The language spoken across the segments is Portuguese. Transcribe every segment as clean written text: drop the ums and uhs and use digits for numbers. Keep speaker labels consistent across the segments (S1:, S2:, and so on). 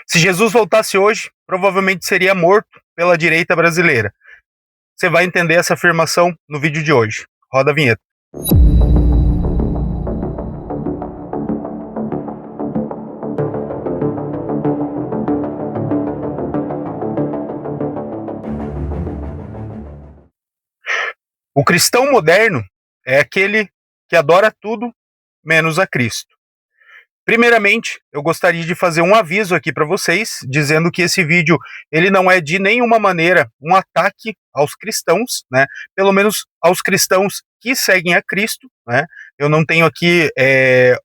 S1: Se Jesus voltasse hoje, provavelmente seria morto pela direita brasileira. Você vai entender essa afirmação no vídeo de hoje. Roda a vinheta. O cristão moderno é aquele que adora tudo menos a Cristo. Primeiramente, eu gostaria de fazer um aviso aqui para vocês, dizendo que esse vídeo ele não é de nenhuma maneira um ataque aos cristãos, né? Pelo menos aos cristãos que seguem a Cristo, né? Eu não tenho aqui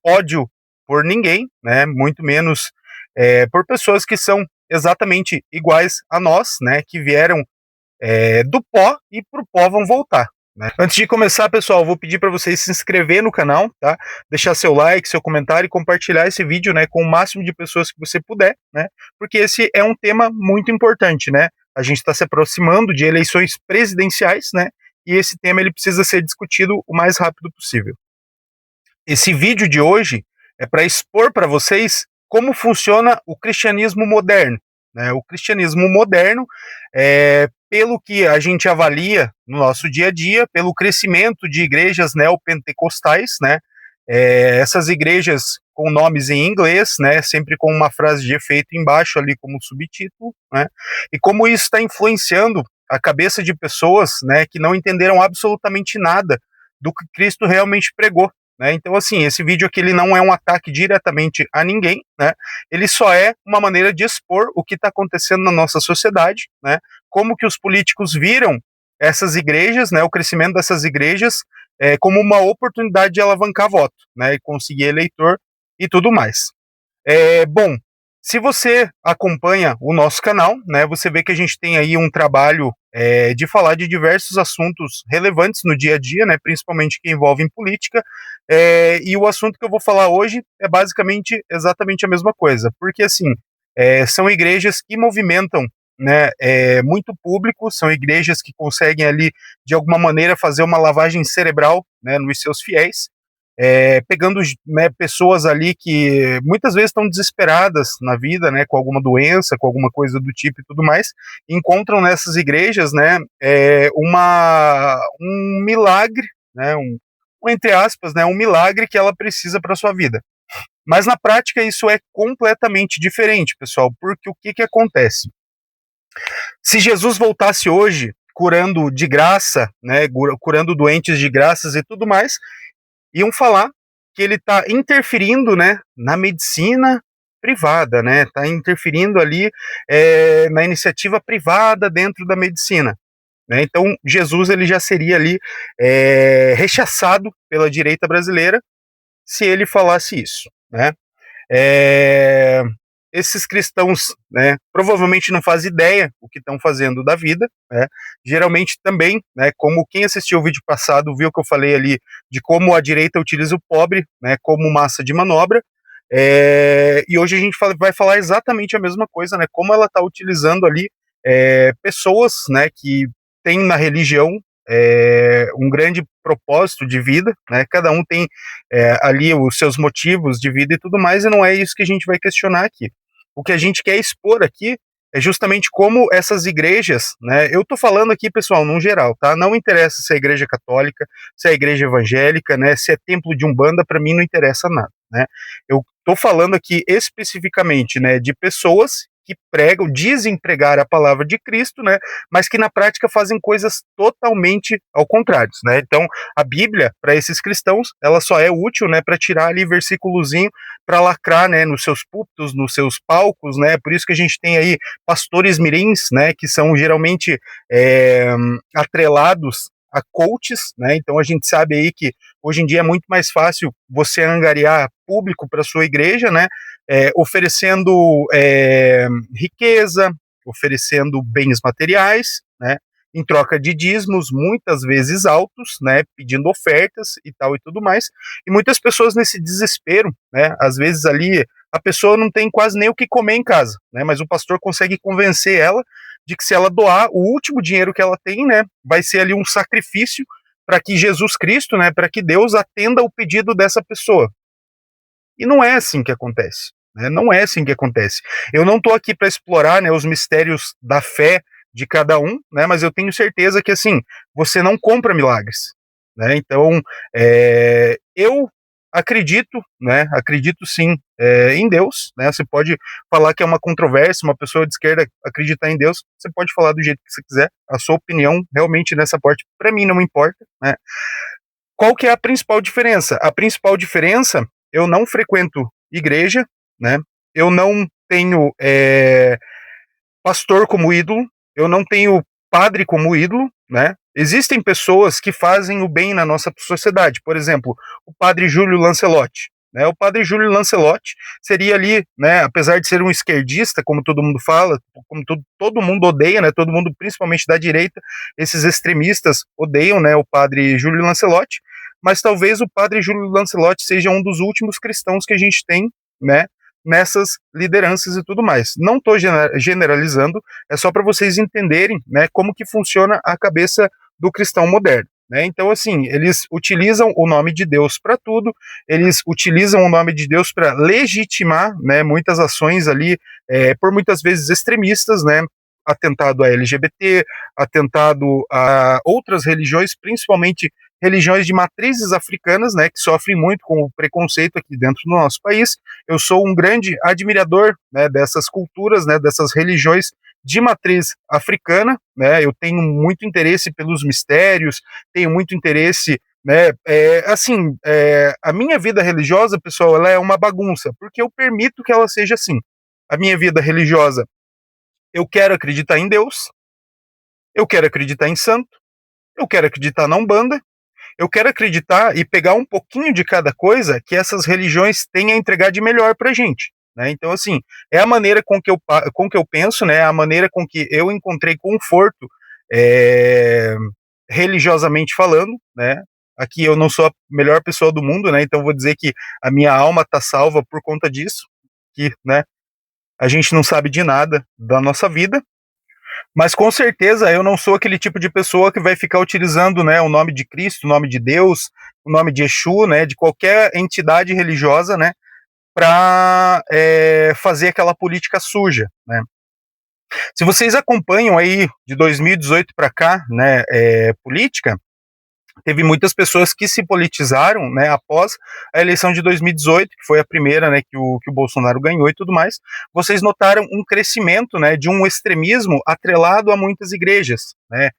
S1: ódio por ninguém, né? Muito menos por pessoas que são exatamente iguais a nós, né? Que vieram do pó e pro pó vão voltar. Né? Antes de começar, pessoal, vou pedir para vocês se inscrever no canal, tá? Deixar seu like, seu comentário e compartilhar esse vídeo, né, com o máximo de pessoas que você puder, né? Porque esse é um tema muito importante, né? A gente está se aproximando de eleições presidenciais, né? E esse tema ele precisa ser discutido o mais rápido possível. Esse vídeo de hoje é para expor para vocês como funciona o cristianismo moderno, né? O cristianismo moderno pelo que a gente avalia no nosso dia a dia, pelo crescimento de igrejas neopentecostais, né? Essas igrejas com nomes em inglês, né? Sempre com uma frase de efeito embaixo ali como subtítulo, né? E como isso está influenciando a cabeça de pessoas, né? Que não entenderam absolutamente nada do que Cristo realmente pregou. Né? Então, assim, esse vídeo aqui ele não é um ataque diretamente a ninguém, né? Ele só é uma maneira de expor o que está acontecendo na nossa sociedade, né? Como que os políticos viram essas igrejas, né? O crescimento dessas igrejas como uma oportunidade de alavancar voto, né? E conseguir eleitor e tudo mais. Bom, se você acompanha o nosso canal, né, você vê que a gente tem aí um trabalho de falar de diversos assuntos relevantes no dia a dia, né, principalmente que envolvem política, e o assunto que eu vou falar hoje é basicamente exatamente a mesma coisa, porque assim, são igrejas que movimentam, né, muito público, são igrejas que conseguem ali, de alguma maneira, fazer uma lavagem cerebral, né, nos seus fiéis, pegando, né, pessoas ali que muitas vezes estão desesperadas na vida, né, com alguma doença, com alguma coisa do tipo e tudo mais, encontram nessas igrejas, né, um milagre, né, entre aspas, né, um milagre que ela precisa para sua vida. Mas na prática isso é completamente diferente, pessoal, porque o que acontece? Se Jesus voltasse hoje curando de graça, né, curando doentes de graças e tudo mais, iam falar que ele está interferindo, né, na medicina privada, né, está interferindo ali na iniciativa privada dentro da medicina. Né? Então, Jesus ele já seria ali rechaçado pela direita brasileira se ele falasse isso. Né? Esses cristãos, né, provavelmente não fazem ideia o que estão fazendo da vida, né, geralmente também, né, como quem assistiu o vídeo passado viu que eu falei ali de como a direita utiliza o pobre, né, como massa de manobra, e hoje a gente vai falar exatamente a mesma coisa, né, como ela está utilizando ali pessoas, né, que têm na religião um grande propósito de vida, né? Cada um tem ali os seus motivos de vida e tudo mais, e não é isso que a gente vai questionar aqui. O que a gente quer expor aqui é justamente como essas igrejas, né? Eu tô falando aqui, pessoal, num geral, tá? Não interessa se é igreja católica, se é igreja evangélica, né? Se é templo de Umbanda, para mim não interessa nada, né? Eu tô falando aqui especificamente, né, de pessoas que pregam, dizem pregar a palavra de Cristo, né, mas que na prática fazem coisas totalmente ao contrário, né? Então, a Bíblia, para esses cristãos, ela só é útil, né, para tirar ali versículozinho para lacrar, né, nos seus púlpitos, nos seus palcos, né? Por isso que a gente tem aí pastores mirins, né, que são geralmente atrelados a coaches, né? Então a gente sabe aí que hoje em dia é muito mais fácil você angariar público para sua igreja, né? Oferecendo riqueza, oferecendo bens materiais, né? Em troca de dízimos, muitas vezes altos, né? Pedindo ofertas e tal e tudo mais. E muitas pessoas nesse desespero, né? Às vezes ali a pessoa não tem quase nem o que comer em casa, né? Mas o pastor consegue convencer ela de que se ela doar o último dinheiro que ela tem, né, vai ser ali um sacrifício para que Jesus Cristo, né, para que Deus atenda o pedido dessa pessoa. E não é assim que acontece. né? Não é assim que acontece. Eu não estou aqui para explorar, né, os mistérios da fé de cada um, né? Mas eu tenho certeza que assim você não compra milagres, né? Então eu acredito, né? Acredito sim em Deus, né? Você pode falar que é uma controvérsia, uma pessoa de esquerda acreditar em Deus, você pode falar do jeito que você quiser. A sua opinião realmente nessa parte para mim não importa, né? Qual que é a principal diferença? A principal diferença, eu não frequento igreja, né? Eu não tenho pastor como ídolo, eu não tenho padre como ídolo, né? Existem pessoas que fazem o bem na nossa sociedade. Por exemplo, o padre Júlio Lancelotti. Né? O padre Júlio Lancelotti seria ali, né, apesar de ser um esquerdista, como todo mundo fala, como todo mundo odeia, né, todo mundo, principalmente da direita, esses extremistas odeiam, né, o padre Júlio Lancelotti, mas talvez o padre Júlio Lancelotti seja um dos últimos cristãos que a gente tem, né, nessas lideranças e tudo mais. Não estou generalizando, é só para vocês entenderem, né, como que funciona a cabeça do cristão moderno. Né? Então, assim, eles utilizam o nome de Deus para tudo, eles utilizam o nome de Deus para legitimar, né, muitas ações ali, por muitas vezes extremistas, né, atentado a LGBT, atentado a outras religiões, principalmente religiões de matrizes africanas, né, que sofrem muito com o preconceito aqui dentro do nosso país. Eu sou um grande admirador, né, dessas culturas, né, dessas religiões de matriz africana, né, eu tenho muito interesse pelos mistérios, tenho muito interesse, né, a minha vida religiosa, pessoal, ela é uma bagunça, porque eu permito que ela seja assim. A minha vida religiosa, eu quero acreditar em Deus, eu quero acreditar em santo, eu quero acreditar na Umbanda, eu quero acreditar e pegar um pouquinho de cada coisa que essas religiões têm a entregar de melhor pra gente. Né? Então, assim, é a maneira com que eu penso, né? A maneira com que eu encontrei conforto, é, religiosamente falando, né? Aqui eu não sou a melhor pessoa do mundo, né? Então vou dizer que a minha alma está salva por conta disso, que, né? A gente não sabe de nada da nossa vida, mas com certeza eu não sou aquele tipo de pessoa que vai ficar utilizando, né, o nome de Cristo, o nome de Deus, o nome de Exu, né, de qualquer entidade religiosa, né, para fazer aquela política suja, né. Se vocês acompanham aí de 2018 para cá, né, política, teve muitas pessoas que se politizaram, né, após a eleição de 2018, que foi a primeira, né, que o Bolsonaro ganhou e tudo mais. Vocês notaram um crescimento, né, de um extremismo atrelado a muitas igrejas, né.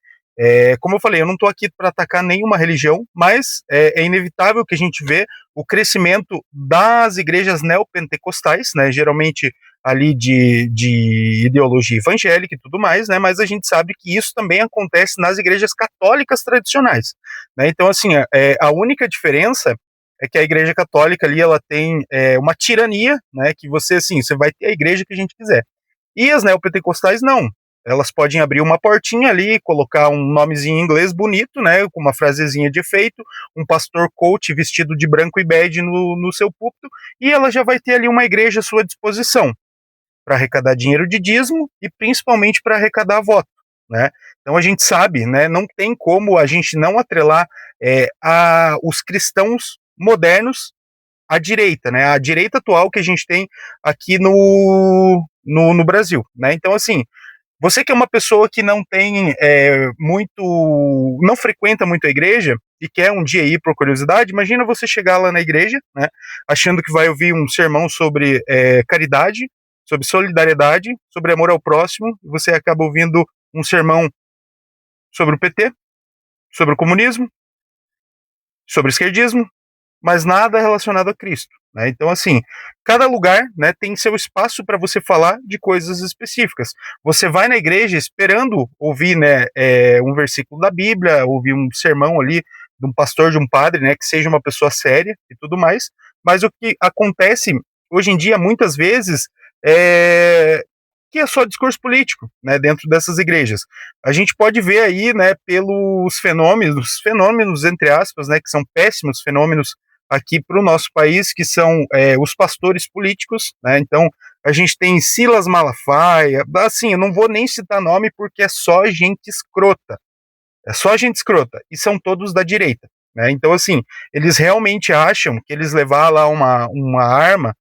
S1: Como eu falei, eu não estou aqui para atacar nenhuma religião, mas é inevitável que a gente vê o crescimento das igrejas neopentecostais, né, geralmente ali de ideologia evangélica e tudo mais, né, mas a gente sabe que isso também acontece nas igrejas católicas tradicionais. Né? Então, assim, a única diferença é que a Igreja Católica ali ela tem uma tirania, né? Que você assim, você vai ter a igreja que a gente quiser. E as neopentecostais não. Elas podem abrir uma portinha ali, colocar um nomezinho em inglês bonito, né? Com uma frasezinha de efeito, um pastor coach vestido de branco e bege no seu púlpito, e ela já vai ter ali uma igreja à sua disposição para arrecadar dinheiro de dízimo e principalmente para arrecadar voto, né? Então a gente sabe, né? Não tem como a gente não atrelar os cristãos modernos à direita, né? A direita atual que a gente tem aqui no Brasil, né? Então assim, você que é uma pessoa que não tem não frequenta muito a igreja e quer um dia ir por curiosidade, imagina você chegar lá na igreja, né, achando que vai ouvir um sermão sobre caridade, sobre solidariedade, sobre amor ao próximo, e você acaba ouvindo um sermão sobre o PT, sobre o comunismo, sobre o esquerdismo, mas nada relacionado a Cristo. Né? Então, assim, cada lugar, né, tem seu espaço para você falar de coisas específicas. Você vai na igreja esperando ouvir, né, um versículo da Bíblia, ouvir um sermão ali de um pastor, de um padre, né, que seja uma pessoa séria e tudo mais. Mas o que acontece hoje em dia, muitas vezes, é que é só discurso político, né, dentro dessas igrejas. A gente pode ver aí, né, pelos fenômenos entre aspas, né, que são péssimos fenômenos aqui para o nosso país, que são os pastores políticos, né? Então a gente tem Silas Malafaia, assim, eu não vou nem citar nome porque é só gente escrota, e são todos da direita, né? Então assim, eles realmente acham que eles levar lá uma arma,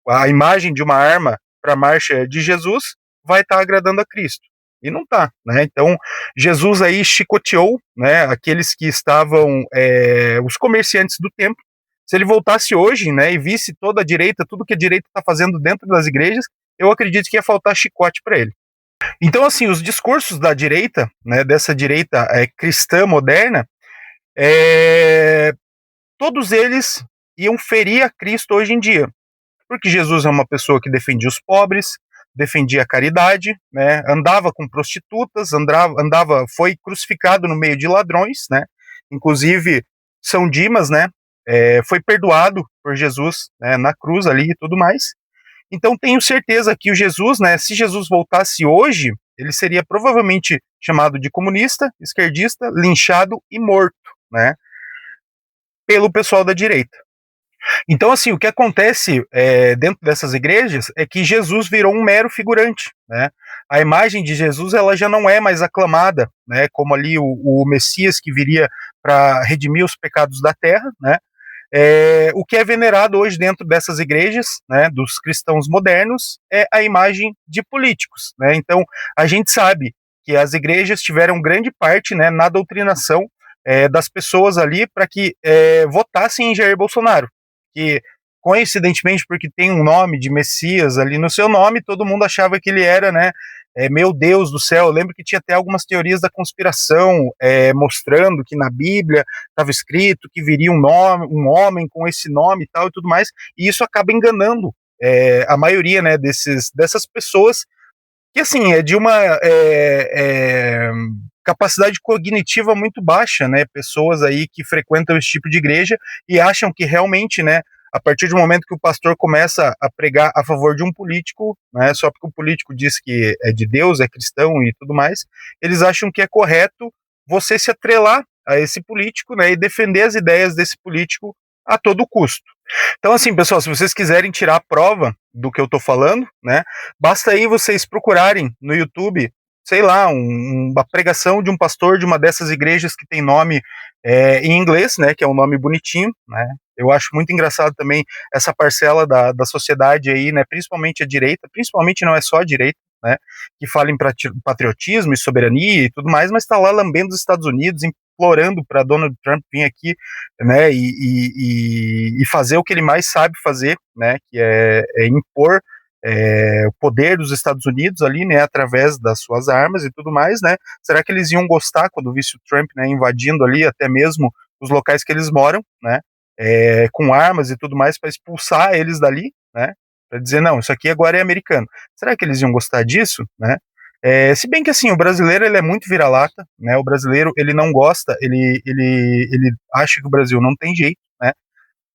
S1: a imagem de uma arma para a marcha de Jesus, vai estar agradando a Cristo. E não está, né? Então, Jesus aí chicoteou, né, aqueles que estavam, os comerciantes do templo. Se ele voltasse hoje, né, e visse toda a direita, tudo que a direita está fazendo dentro das igrejas, eu acredito que ia faltar chicote para ele. Então, assim, os discursos da direita, né, dessa direita cristã moderna, todos eles iam ferir a Cristo hoje em dia, porque Jesus é uma pessoa que defendia os pobres, defendia a caridade, né, andava com prostitutas, foi crucificado no meio de ladrões, né, inclusive São Dimas, né, foi perdoado por Jesus, né, na cruz ali e tudo mais. Então tenho certeza que o Jesus, né, se Jesus voltasse hoje, ele seria provavelmente chamado de comunista, esquerdista, linchado e morto, né, pelo pessoal da direita. Então, assim, o que acontece dentro dessas igrejas é que Jesus virou um mero figurante, né? A imagem de Jesus ela já não é mais aclamada, né? Como ali o Messias que viria para redimir os pecados da terra, né? O que é venerado hoje dentro dessas igrejas, né, dos cristãos modernos, é a imagem de políticos, né? Então, a gente sabe que as igrejas tiveram grande parte, né, na doutrinação das pessoas ali para que votassem em Jair Bolsonaro, que coincidentemente porque tem um nome de Messias ali no seu nome, todo mundo achava que ele era, né, meu Deus do céu. Eu lembro que tinha até algumas teorias da conspiração mostrando que na Bíblia estava escrito que viria um homem com esse nome e tal e tudo mais, e isso acaba enganando a maioria, né, dessas pessoas que, assim, é de uma capacidade cognitiva muito baixa, né, pessoas aí que frequentam esse tipo de igreja e acham que realmente, né, a partir do momento que o pastor começa a pregar a favor de um político, né, só porque o político diz que é de Deus, é cristão e tudo mais, eles acham que é correto você se atrelar a esse político, né, e defender as ideias desse político a todo custo. Então, assim, pessoal, se vocês quiserem tirar a prova do que eu tô falando, né, basta aí vocês procurarem no YouTube, sei lá, uma pregação de um pastor de uma dessas igrejas que tem nome em inglês, né, que é um nome bonitinho, né. Eu acho muito engraçado também essa parcela da sociedade aí, né, principalmente a direita, principalmente não é só a direita, né, que fala em patriotismo e soberania e tudo mais, mas está lá lambendo os Estados Unidos, implorando para Donald Trump vir aqui, né, e fazer o que ele mais sabe fazer, né, que é impor o poder dos Estados Unidos ali, né, através das suas armas e tudo mais, né. Será que eles iam gostar quando visse o Trump, né, invadindo ali até mesmo os locais que eles moram, né, com armas e tudo mais para expulsar eles dali, né, para dizer não, isso aqui agora é americano. Será que eles iam gostar disso, né? Se bem que assim, o brasileiro ele é muito vira-lata, né? O brasileiro ele não gosta, ele acha que o Brasil não tem jeito, né?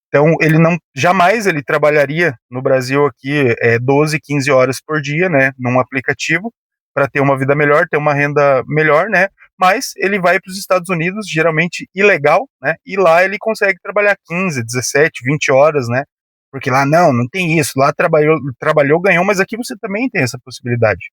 S1: Então ele não jamais ele trabalharia no Brasil aqui 12, 15 horas por dia, né? Num aplicativo para ter uma vida melhor, ter uma renda melhor, né? Mas ele vai para os Estados Unidos, geralmente ilegal, né? E lá ele consegue trabalhar 15, 17, 20 horas, né? Porque lá não tem isso. Lá trabalhou, ganhou, mas aqui você também tem essa possibilidade,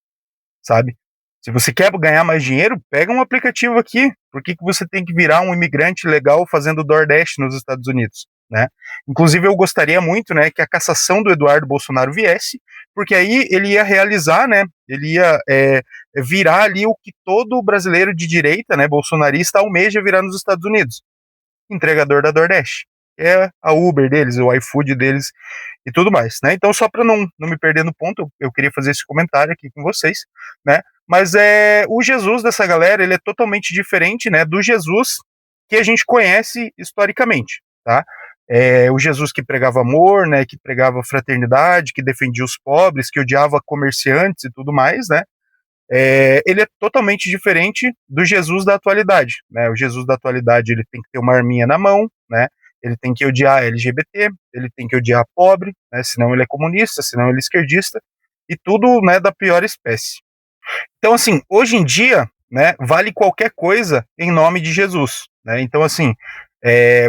S1: sabe? Se você quer ganhar mais dinheiro, pega um aplicativo aqui. Por que você tem que virar um imigrante legal fazendo DoorDash nos Estados Unidos, né? Inclusive eu gostaria muito, né, que a cassação do Eduardo Bolsonaro viesse, porque aí ele ia realizar, né, ele ia virar ali o que todo brasileiro de direita, né, bolsonarista almeja virar nos Estados Unidos, entregador da DoorDash, que é a Uber deles, o iFood deles e tudo mais, né? Então, só para não me perder no ponto, eu queria fazer esse comentário aqui com vocês, né? Mas o Jesus dessa galera, ele é totalmente diferente, né, do Jesus que a gente conhece historicamente, tá? O Jesus que pregava amor, né, que pregava fraternidade, que defendia os pobres, que odiava comerciantes e tudo mais, né? Ele é totalmente diferente do Jesus da atualidade, né? O Jesus da atualidade ele tem que ter uma arminha na mão, né? Ele tem que odiar LGBT, ele tem que odiar pobre, né? Senão ele é comunista, senão ele é esquerdista e tudo, né, da pior espécie. Então, assim, hoje em dia, né, vale qualquer coisa em nome de Jesus, né? Então, assim,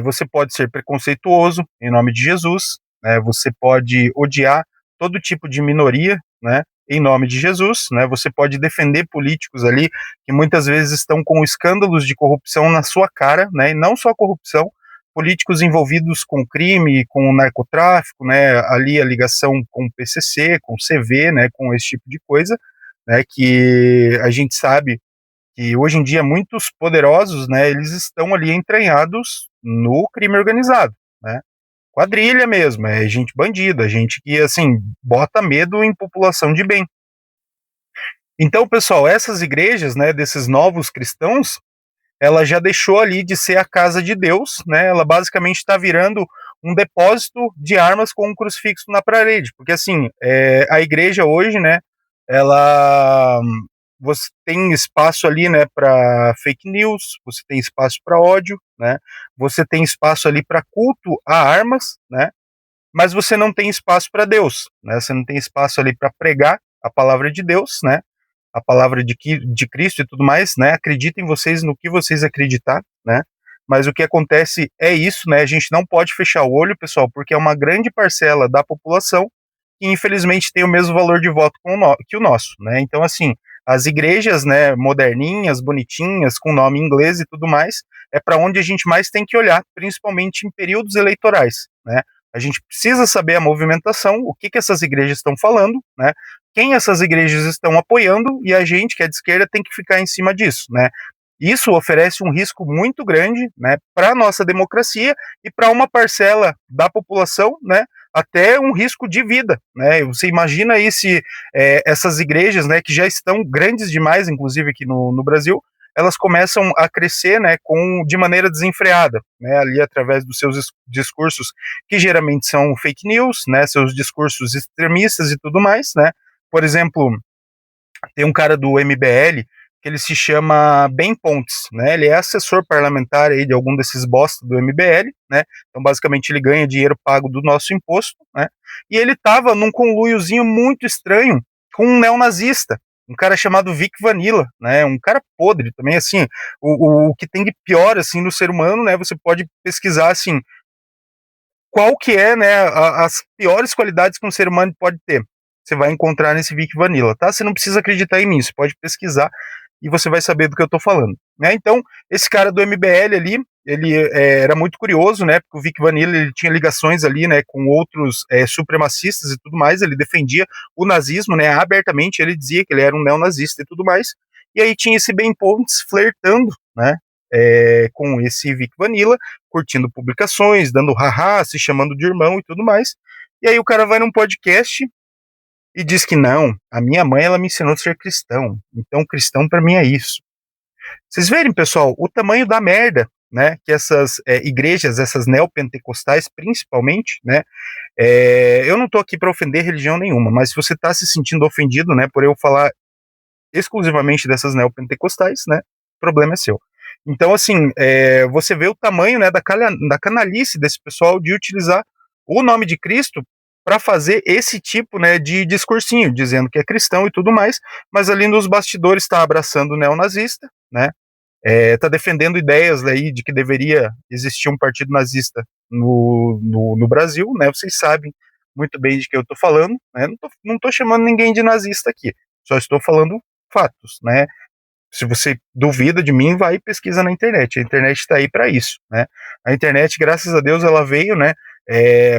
S1: você pode ser preconceituoso em nome de Jesus, né? Você pode odiar todo tipo de minoria, né? Em nome de Jesus, né? Você pode defender políticos ali que muitas vezes estão com escândalos de corrupção na sua cara, né? E não só corrupção, políticos envolvidos com crime, com o narcotráfico, né, ali a ligação com o PCC, com o CV, né, com esse tipo de coisa, né, que a gente sabe que hoje em dia muitos poderosos, né, eles estão ali entranhados no crime organizado, né, quadrilha mesmo, é gente bandida, gente que, assim, bota medo em população de bem. Então, pessoal, essas igrejas, né, desses novos cristãos, ela já deixou ali de ser a casa de Deus, né? Ela basicamente está virando um depósito de armas com um crucifixo na parede, porque assim, a igreja hoje, né? Ela, você tem espaço ali, né, para fake news, você tem espaço para ódio, né? Você tem espaço ali para culto a armas, né? Mas você não tem espaço para Deus, né? Você não tem espaço ali para pregar a palavra de Deus, né? A palavra de Cristo e tudo mais, né? Acreditem vocês no que vocês acreditar, né? Mas o que acontece é isso, né? A gente não pode fechar o olho, pessoal, porque é uma grande parcela da população que infelizmente tem o mesmo valor de voto que o nosso, né? Então, assim, as igrejas, né, moderninhas, bonitinhas, com nome inglês e tudo mais, é para onde a gente mais tem que olhar, principalmente em períodos eleitorais, né? A gente precisa saber a movimentação, o que essas igrejas estão falando, né? Quem essas igrejas estão apoiando, e a gente, que é de esquerda, tem que ficar em cima disso, né? Isso oferece um risco muito grande, né, para a nossa democracia e para uma parcela da população, né, até um risco de vida, né? Você imagina aí se essas igrejas, né, que já estão grandes demais, inclusive aqui no Brasil, elas começam a crescer, né, de maneira desenfreada, né, ali através dos seus discursos que geralmente são fake news, né, seus discursos extremistas e tudo mais, né? Por exemplo, tem um cara do MBL que ele se chama Ben Pontes, né? Ele é assessor parlamentar aí de algum desses bosta do MBL, né? Então basicamente ele ganha dinheiro pago do nosso imposto, né? E ele tava num conluiozinho muito estranho com um neonazista, um cara chamado Vic Vanilla, né? Um cara podre também, assim, o que tem de pior assim no ser humano, né? Você pode pesquisar assim, qual que é, né, as piores qualidades que um ser humano pode ter. Você vai encontrar nesse Vic Vanilla, tá? Você não precisa acreditar em mim, você pode pesquisar e você vai saber do que eu tô falando, né? Então, esse cara do MBL ali, ele era muito curioso, né? Porque o Vic Vanilla, ele tinha ligações ali, né, com outros supremacistas e tudo mais, ele defendia o nazismo, né, abertamente, ele dizia que ele era um neonazista e tudo mais, e aí tinha esse Ben Pontes flertando, né, com esse Vic Vanilla, curtindo publicações, dando haha, se chamando de irmão e tudo mais. E aí o cara vai num podcast e diz que não, a minha mãe ela me ensinou a ser cristão, então cristão para mim é isso. Vocês verem, pessoal, o tamanho da merda, né, que essas igrejas, essas neopentecostais principalmente, né, eu não tô aqui para ofender religião nenhuma, mas se você tá se sentindo ofendido, né, por eu falar exclusivamente dessas neopentecostais, né, o problema é seu. Então, assim, você vê o tamanho, né, da canalice desse pessoal de utilizar o nome de Cristo para fazer esse tipo, né, de discursinho, dizendo que é cristão e tudo mais, mas ali nos bastidores está abraçando o neonazista, né, está defendendo ideias aí de que deveria existir um partido nazista no Brasil, né, vocês sabem muito bem de que eu estou falando, né, não tô chamando ninguém de nazista aqui, só estou falando fatos, né, se você duvida de mim, vai e pesquisa na internet. A internet está aí para isso, né? A internet, graças a Deus, ela veio, né,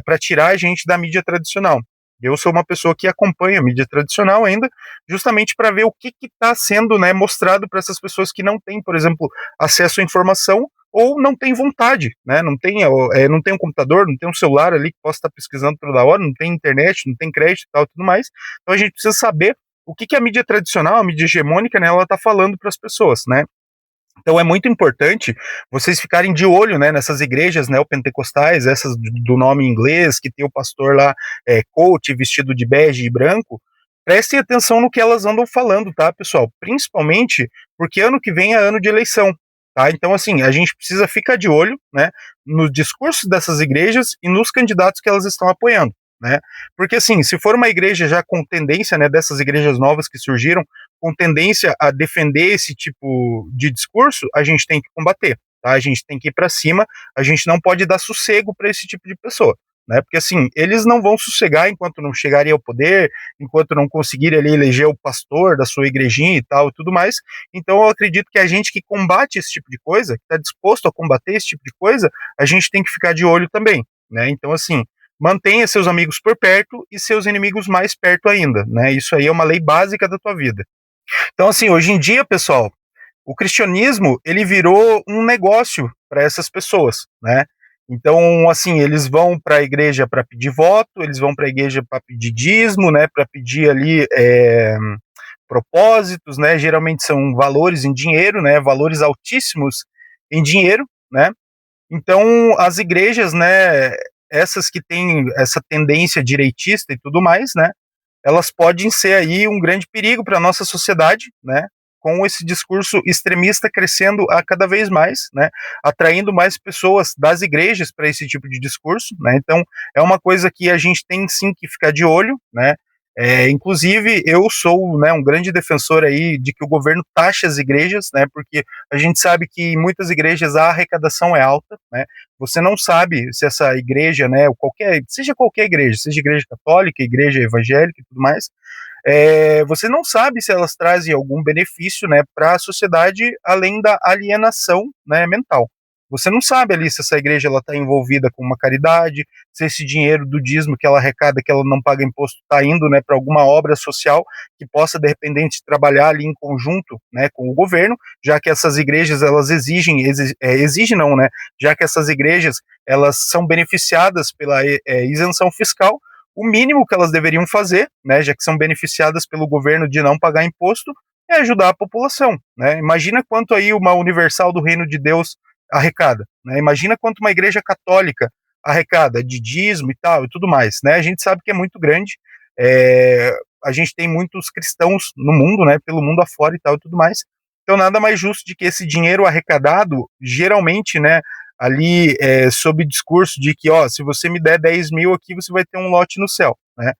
S1: para tirar a gente da mídia tradicional. Eu sou uma pessoa que acompanha a mídia tradicional ainda, justamente para ver o que está sendo, né, mostrado para essas pessoas que não têm, por exemplo, acesso à informação ou não têm vontade, né? Não tem um computador, não tem um celular ali que possa estar pesquisando toda hora, não tem internet, não tem crédito e tal, tudo mais. Então a gente precisa saber o que a mídia tradicional, a mídia hegemônica, né, ela está falando para as pessoas, né? Então é muito importante vocês ficarem de olho, né, nessas igrejas neopentecostais, essas do nome em inglês, que tem o pastor lá, coach, vestido de bege e branco. Prestem atenção no que elas andam falando, tá, pessoal? Principalmente porque ano que vem é ano de eleição, tá? Então, assim, a gente precisa ficar de olho, né, nos discursos dessas igrejas e nos candidatos que elas estão apoiando, né? Porque, assim, se for uma igreja já com tendência, né, dessas igrejas novas que surgiram, com tendência a defender esse tipo de discurso, a gente tem que combater, tá? A gente tem que ir para cima, a gente não pode dar sossego para esse tipo de pessoa, né? Porque assim, eles não vão sossegar enquanto não chegarem ao poder, enquanto não conseguirem ali eleger o pastor da sua igrejinha e tal e tudo mais. Então eu acredito que a gente que combate esse tipo de coisa, que está disposto a combater esse tipo de coisa, a gente tem que ficar de olho também, né? Então assim, mantenha seus amigos por perto e seus inimigos mais perto ainda, né? Isso aí é uma lei básica da tua vida. Então assim, hoje em dia, pessoal, o cristianismo, ele virou um negócio para essas pessoas, né? Então, assim, eles vão para a igreja para pedir voto, eles vão para a igreja para pedir dízimo, né? Para pedir ali propósitos, né? Geralmente são valores em dinheiro, né? Valores altíssimos em dinheiro, né? Então, as igrejas, né? Essas que têm essa tendência direitista e tudo mais, né? Elas podem ser aí um grande perigo para a nossa sociedade, né? Com esse discurso extremista crescendo a cada vez mais, né? Atraindo mais pessoas das igrejas para esse tipo de discurso, né? Então é uma coisa que a gente tem sim que ficar de olho, né? Inclusive eu sou, né, um grande defensor aí de que o governo taxe as igrejas, né? Porque a gente sabe que em muitas igrejas a arrecadação é alta, né? Você não sabe se essa igreja, né, seja qualquer igreja, seja igreja católica, igreja evangélica e tudo mais, você não sabe se elas trazem algum benefício, né, para a sociedade além da alienação, né, mental. Você não sabe ali se essa igreja ela está envolvida com uma caridade, se esse dinheiro do dízimo que ela arrecada, que ela não paga imposto, está indo, né, para alguma obra social que possa de repente trabalhar ali em conjunto, né, com o governo, já que essas igrejas elas exigem não, né, já que essas igrejas elas são beneficiadas pela isenção fiscal. O mínimo que elas deveriam fazer, né, já que são beneficiadas pelo governo de não pagar imposto, é ajudar a população, né? Imagina quanto aí uma Universal do Reino de Deus arrecada, né? Imagina quanto uma igreja católica arrecada de dízimo e tal e tudo mais, né? A gente sabe que é muito grande, a gente tem muitos cristãos no mundo, né, pelo mundo afora e tal e tudo mais, então nada mais justo de que esse dinheiro arrecadado, geralmente, né, ali sob discurso de que, ó, se você me der 10 mil aqui, você vai ter um lote no céu, né?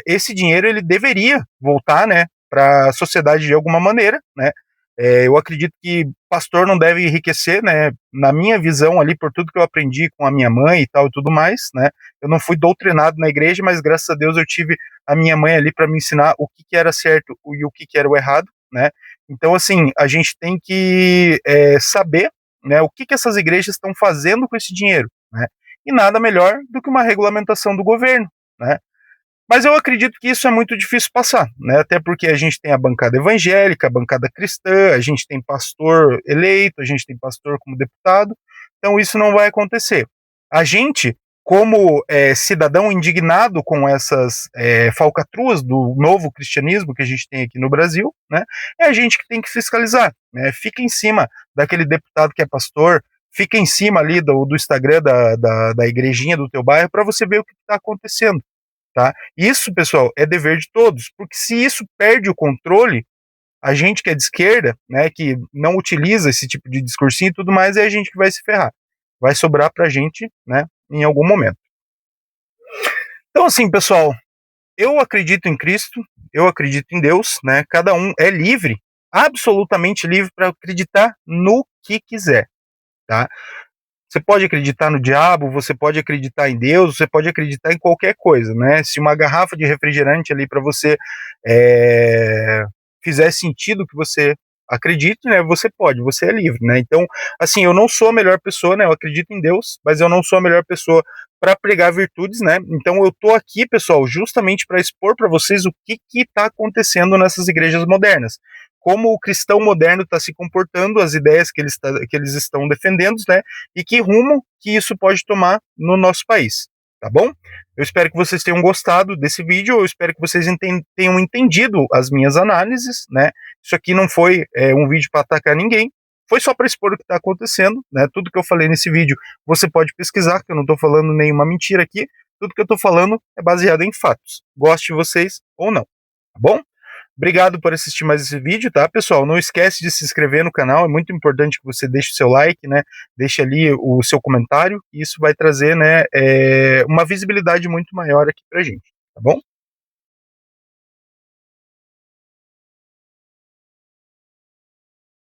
S1: Esse dinheiro ele deveria voltar, né, para a sociedade de alguma maneira, né? Eu acredito que pastor não deve enriquecer, né? Na minha visão ali, por tudo que eu aprendi com a minha mãe e tal e tudo mais, né? Eu não fui doutrinado na igreja, mas graças a Deus eu tive a minha mãe ali para me ensinar o que, que era certo e o que era o errado, né? Então, assim, a gente tem que saber, né, o que, que essas igrejas estão fazendo com esse dinheiro, né? E nada melhor do que uma regulamentação do governo, né? Mas eu acredito que isso é muito difícil passar, né? Até porque a gente tem a bancada evangélica, a bancada cristã, a gente tem pastor eleito, a gente tem pastor como deputado, então isso não vai acontecer. A gente, como cidadão indignado com essas falcatruas do novo cristianismo que a gente tem aqui no Brasil, né? É a gente que tem que fiscalizar, né? Fica em cima daquele deputado que é pastor, fica em cima ali do Instagram da igrejinha do teu bairro para você ver o que está acontecendo. Tá? Isso, pessoal, é dever de todos, porque se isso perde o controle, a gente que é de esquerda, né, que não utiliza esse tipo de discursinho e tudo mais, é a gente que vai se ferrar. Vai sobrar pra gente, né, em algum momento. Então, assim, pessoal, eu acredito em Cristo, eu acredito em Deus, né, cada um é livre, absolutamente livre para acreditar no que quiser, tá? Você pode acreditar no diabo, você pode acreditar em Deus, você pode acreditar em qualquer coisa, né? Se uma garrafa de refrigerante ali para você fizer sentido que você acredite, né? Você pode, você é livre, né? Então, assim, eu não sou a melhor pessoa, né? Eu acredito em Deus, mas eu não sou a melhor pessoa para pregar virtudes, né? Então, eu tô aqui, pessoal, justamente para expor para vocês o que está acontecendo nessas igrejas modernas, como o cristão moderno está se comportando, as ideias que eles estão defendendo, né? E que rumo que isso pode tomar no nosso país, tá bom? Eu espero que vocês tenham gostado desse vídeo, eu espero que vocês tenham entendido as minhas análises, né? Isso aqui não foi um vídeo para atacar ninguém, foi só para expor o que está acontecendo, né? Tudo que eu falei nesse vídeo você pode pesquisar, que eu não estou falando nenhuma mentira aqui, tudo que eu estou falando é baseado em fatos, goste vocês ou não, tá bom? Obrigado por assistir mais esse vídeo, tá, pessoal? Não esquece de se inscrever no canal, é muito importante que você deixe o seu like, né? Deixe ali o seu comentário, e isso vai trazer, né, uma visibilidade muito maior aqui pra gente, tá bom?